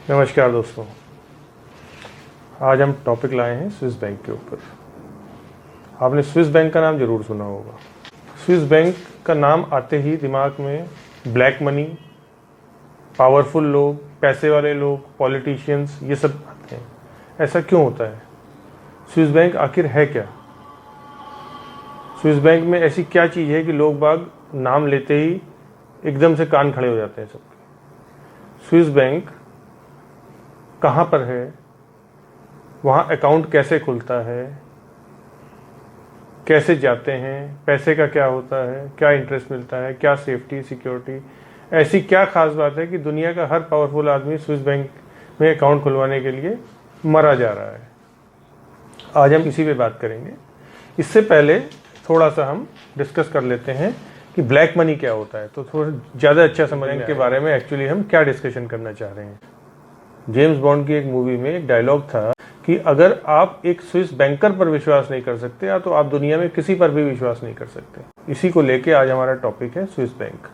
नमस्कार दोस्तों, आज हम टॉपिक लाए हैं स्विस बैंक के ऊपर। आपने स्विस बैंक का नाम जरूर सुना होगा। स्विस बैंक का नाम आते ही दिमाग में ब्लैक मनी, पावरफुल लोग, पैसे वाले लोग, पॉलिटिशियंस, ये सब आते हैं। ऐसा क्यों होता है? स्विस बैंक आखिर है क्या? स्विस बैंक में ऐसी क्या चीज़ है कि लोग बाग नाम लेते ही एकदम से कान खड़े हो जाते हैं सबके? स्विस बैंक कहाँ पर है, वहाँ अकाउंट कैसे खुलता है, कैसे जाते हैं, पैसे का क्या होता है, क्या इंटरेस्ट मिलता है, क्या सेफ्टी सिक्योरिटी, ऐसी क्या खास बात है कि दुनिया का हर पावरफुल आदमी स्विस बैंक में अकाउंट खुलवाने के लिए मरा जा रहा है? आज हम इसी पे बात करेंगे। इससे पहले थोड़ा सा हम डिस्कस कर लेते हैं कि ब्लैक मनी क्या होता है, तो थोड़ा ज़्यादा अच्छा समझने के बारे में एक्चुअली हम क्या डिस्कशन करना चाह रहे हैं। जेम्स बॉन्ड की एक मूवी में एक डायलॉग था कि अगर आप एक स्विस बैंकर पर विश्वास नहीं कर सकते तो आप दुनिया में किसी पर भी विश्वास नहीं कर सकते। इसी को लेके आज हमारा टॉपिक है स्विस बैंक।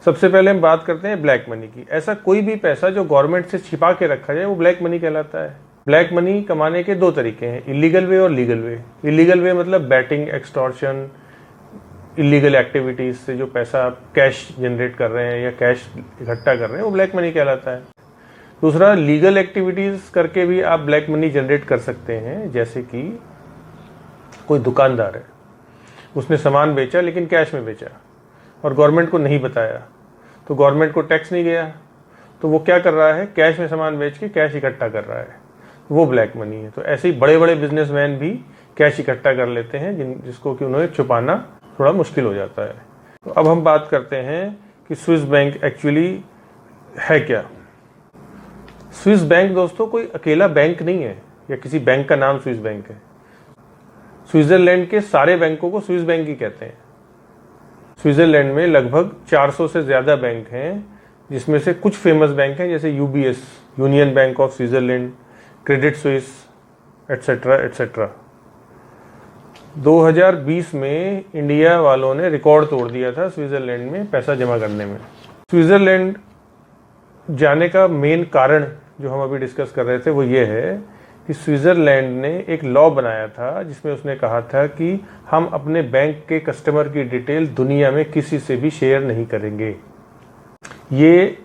सबसे पहले हम बात करते हैं ब्लैक मनी की। ऐसा कोई भी पैसा जो गवर्नमेंट से छिपा के रखा जाए वो ब्लैक मनी कहलाता है। ब्लैक मनी कमाने के दो तरीके हैं, इलीगल वे और लीगल वे। इलीगल वे मतलब बैटिंग, एक्सटॉर्शन, इलीगल एक्टिविटीज से जो पैसा आप कैश जनरेट कर रहे हैं या कैश इकट्ठा कर रहे हैं वो ब्लैक मनी कहलाता है। दूसरा, लीगल एक्टिविटीज करके भी आप ब्लैक मनी जनरेट कर सकते हैं। जैसे कि कोई दुकानदार है, उसने सामान बेचा लेकिन कैश में बेचा और गवर्नमेंट को नहीं बताया, तो गवर्नमेंट को टैक्स नहीं गया, तो वो क्या कर रहा है, कैश में सामान बेच के कैश इकट्ठा कर रहा है, वो ब्लैक मनी है। तो ऐसे ही बड़े बड़े बिजनेसमैन भी कैश इकट्ठा कर लेते हैं जिसको कि उन्हें छुपाना थोड़ा मुश्किल हो जाता है। तो अब हम बात करते हैं कि स्विस बैंक एक्चुअली है क्या। स्विस बैंक दोस्तों कोई अकेला बैंक नहीं है या किसी बैंक का नाम स्विस बैंक है। स्विट्जरलैंड के सारे बैंकों को स्विस बैंक ही कहते हैं। स्विट्जरलैंड में लगभग 400 से ज़्यादा बैंक हैं, जिसमें से कुछ फेमस बैंक हैं जैसे UBS, union bank of Switzerland, Credit Suisse, etcetera etcetera. 2020 में इंडिया वालों ने रिकॉर्ड तोड़ दिया था स्विट्जरलैंड में पैसा जमा करने में। स्विट्जरलैंड जाने का मेन कारण जो हम अभी डिस्कस कर रहे थे वो ये है कि स्विट्जरलैंड ने एक लॉ बनाया था जिसमें उसने कहा था कि हम अपने बैंक के कस्टमर की डिटेल दुनिया में किसी से भी शेयर नहीं करेंगे। ये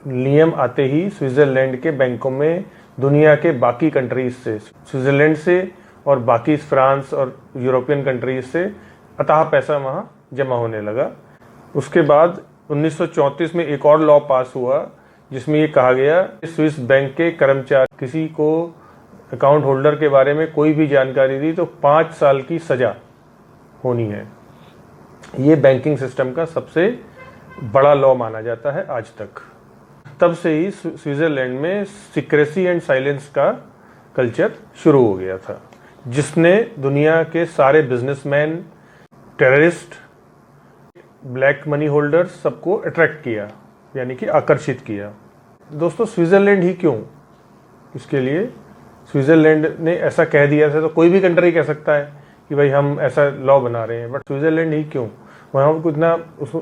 नियम आते ही स्विट्जरलैंड के बैंकों में दुनिया के बाकी कंट्रीज से, स्विट्जरलैंड से और बाकी फ्रांस और यूरोपियन कंट्रीज से अथाह पैसा वहाँ जमा होने लगा। उसके बाद 1934 में एक और लॉ पास हुआ जिसमें ये कहा गया स्विस बैंक के कर्मचारी किसी को अकाउंट होल्डर के बारे में कोई भी जानकारी दी तो 5 साल की सजा होनी है। ये बैंकिंग सिस्टम का सबसे बड़ा लॉ माना जाता है आज तक। तब से ही स्विट्जरलैंड में सीक्रेसी एंड साइलेंस का कल्चर शुरू हो गया था, जिसने दुनिया के सारे businessman, terrorist, black money holders सबको अट्रैक्ट किया, यानी कि आकर्षित किया। दोस्तों, स्विट्जरलैंड ही क्यों? इसके लिए स्विट्जरलैंड ने ऐसा कह दिया था तो कोई भी कंट्री कह सकता है कि भाई हम ऐसा लॉ बना रहे हैं, बट स्विट्जरलैंड ही क्यों? वहाँ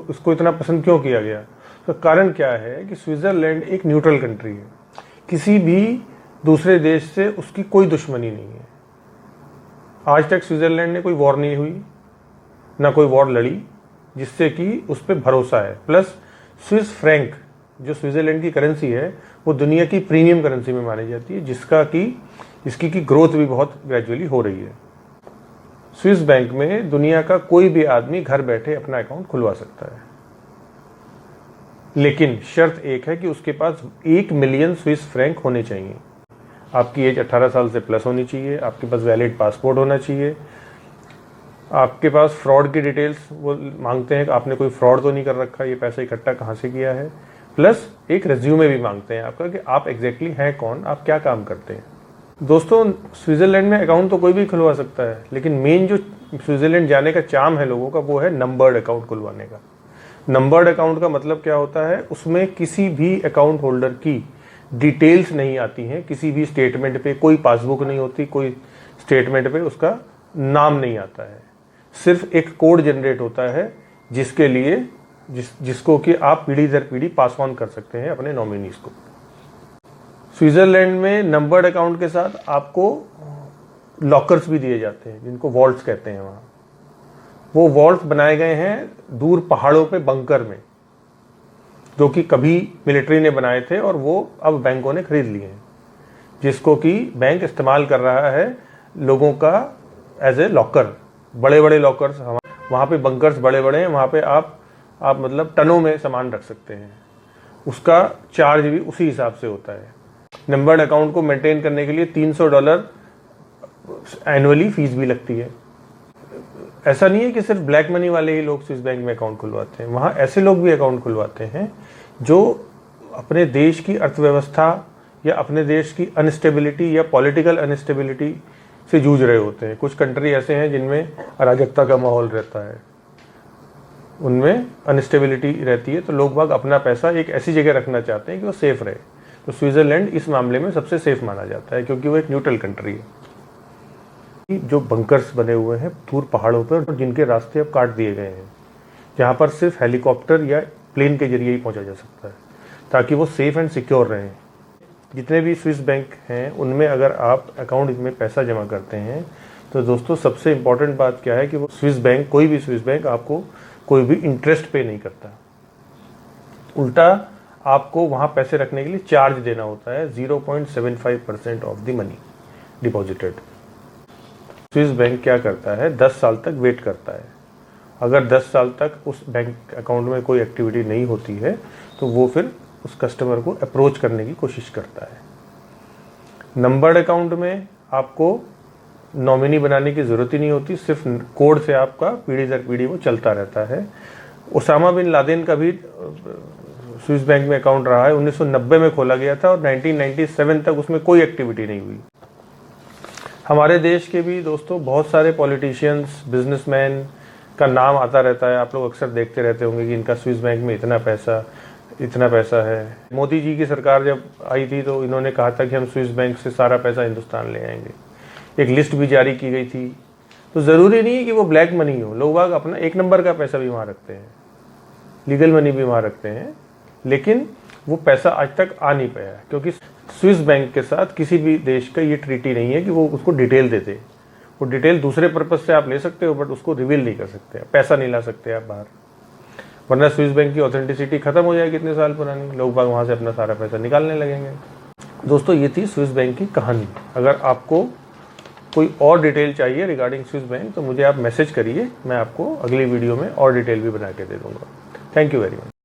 उसको इतना पसंद क्यों किया गया? तो कारण क्या है कि स्विट्जरलैंड एक न्यूट्रल कंट्री है। किसी भी दूसरे देश से उसकी कोई दुश्मनी नहीं है। आज तक स्विट्जरलैंड ने कोई वॉर नहीं हुई, ना कोई वॉर लड़ी, जिससे कि उस पर भरोसा है। प्लस स्विस फ्रैंक जो स्विट्जरलैंड की करेंसी है वो दुनिया की प्रीमियम करेंसी में मानी जाती है, जिसकी की ग्रोथ भी बहुत ग्रेजुअली हो रही है। स्विस बैंक में दुनिया का कोई भी आदमी घर बैठे अपना अकाउंट खुलवा सकता है, लेकिन शर्त एक है कि उसके पास 1 मिलियन स्विस फ्रैंक होने चाहिए। आपकी एज 18 साल से प्लस होनी चाहिए, आपके पास वैलिड पासपोर्ट होना चाहिए, आपके पास फ्रॉड की डिटेल्स वो मांगते हैं कि आपने कोई फ्रॉड तो नहीं कर रखा, ये पैसा इकट्ठा कहाँ से किया है, प्लस एक रिज्यूमे भी मांगते हैं आपका कि आप एग्जैक्टली हैं कौन, आप क्या काम करते हैं। दोस्तों, स्विट्जरलैंड में अकाउंट तो कोई भी खुलवा सकता है, लेकिन मेन जो स्विट्जरलैंड जाने का चार्म है लोगों का वो है नंबर्ड अकाउंट खुलवाने का। नंबर्ड अकाउंट का मतलब क्या होता है? उसमें किसी भी अकाउंट होल्डर की डिटेल्स नहीं आती हैं, किसी भी स्टेटमेंट पे कोई पासबुक नहीं होती, कोई स्टेटमेंट पे उसका नाम नहीं आता है। सिर्फ एक कोड जनरेट होता है जिसके लिए जिसको कि आप पीढ़ी दर पीढ़ी पास ऑन कर सकते हैं अपने नॉमिनीज को। स्विट्जरलैंड में नंबर्ड अकाउंट के साथ आपको लॉकर्स भी दिए जाते हैं, जिनको वॉल्ट्स कहते हैं। वहाँ वो वॉल्ट्स बनाए गए हैं दूर पहाड़ों पे बंकर में, जो कि कभी मिलिट्री ने बनाए थे और वो अब बैंकों ने खरीद लिए हैं, जिसको कि बैंक इस्तेमाल कर रहा है लोगों का एज ए लॉकर। बड़े बड़े लॉकर्स, वहाँ पे बंकर्स बड़े बड़े हैं, वहाँ पे आप मतलब टनों में सामान रख सकते हैं। उसका चार्ज भी उसी हिसाब से होता है। नंबर्ड अकाउंट को मेंटेन करने के लिए $300 एनुअली फीस भी लगती है। ऐसा नहीं है कि सिर्फ ब्लैक मनी वाले ही लोग स्विस बैंक में अकाउंट खुलवाते हैं, वहाँ ऐसे लोग भी अकाउंट खुलवाते हैं जो अपने देश की अर्थव्यवस्था या अपने देश की अनस्टेबिलिटी या पॉलिटिकल अनस्टेबिलिटी से जूझ रहे होते हैं। कुछ कंट्री ऐसे हैं जिनमें अराजकता का माहौल रहता है, उनमें अनस्टेबिलिटी रहती है, तो लोग बाग अपना पैसा एक ऐसी जगह रखना चाहते हैं कि वो सेफ रहे। तो स्विट्जरलैंड इस मामले में सबसे सेफ माना जाता है, क्योंकि वो एक न्यूट्रल कंट्री है। जो बंकर्स बने हुए हैं दूर पहाड़ों पर, जिनके रास्ते अब काट दिए गए हैं, जहाँ पर सिर्फ हेलीकॉप्टर या प्लेन के जरिए ही पहुँचा जा सकता है, ताकि वो सेफ एंड सिक्योर रहें। जितने भी स्विस बैंक हैं उनमें अगर आप अकाउंट में पैसा जमा करते हैं तो दोस्तों सबसे इम्पॉर्टेंट बात क्या है कि वो स्विस बैंक, कोई भी स्विस बैंक आपको कोई भी इंटरेस्ट पे नहीं करता। उल्टा आपको वहाँ पैसे रखने के लिए चार्ज देना होता है 0.75% of the money deposited. Swiss bank क्या करता है, 10 साल तक वेट करता है। अगर 10 साल तक उस बैंक अकाउंट में कोई एक्टिविटी नहीं होती है तो वो फिर उस कस्टमर को अप्रोच करने की कोशिश करता है। नंबर्ड अकाउंट में आपको नॉमिनी बनाने की ज़रूरत ही नहीं होती, सिर्फ कोड से आपका पीढ़ी दर पीढ़ी वो चलता रहता है। ओसामा बिन लादेन का भी स्विस बैंक में अकाउंट रहा है, 1990 में खोला गया था और 1997 तक उसमें कोई एक्टिविटी नहीं हुई। हमारे देश के भी दोस्तों बहुत सारे पॉलिटिशियंस, बिजनेसमैन का नाम आता रहता है। आप लोग अक्सर देखते रहते होंगे कि इनका स्विस बैंक में इतना पैसा है। मोदी जी की सरकार जब आई थी तो इन्होंने कहा था कि हम स्विस बैंक से सारा पैसा हिंदुस्तान ले आएंगे। एक लिस्ट भी जारी की गई थी। तो ज़रूरी नहीं है कि वो ब्लैक मनी हो, लोग बाग अपना एक नंबर का पैसा भी वहाँ रखते हैं, लीगल मनी भी वहाँ रखते हैं, लेकिन वो पैसा आज तक आ नहीं पाया, क्योंकि स्विस बैंक के साथ किसी भी देश का ये ट्रीटी नहीं है कि वो उसको डिटेल देते। वो डिटेल दूसरे पर्पज़ से आप ले सकते हो, बट उसको रिवील नहीं कर सकते, पैसा नहीं ला सकते आप बाहर, वरना स्विस बैंक की ऑथेंटिसिटी खत्म हो जाएगी इतने साल पुरानी, लोग बाग वहाँ से अपना सारा पैसा निकालने लगेंगे। दोस्तों ये थी स्विस बैंक की कहानी। अगर आपको कोई और डिटेल चाहिए रिगार्डिंग स्विस बैंक तो मुझे आप मैसेज करिए, मैं आपको अगली वीडियो में और डिटेल भी बना के दे दूँगा। Thank you very much.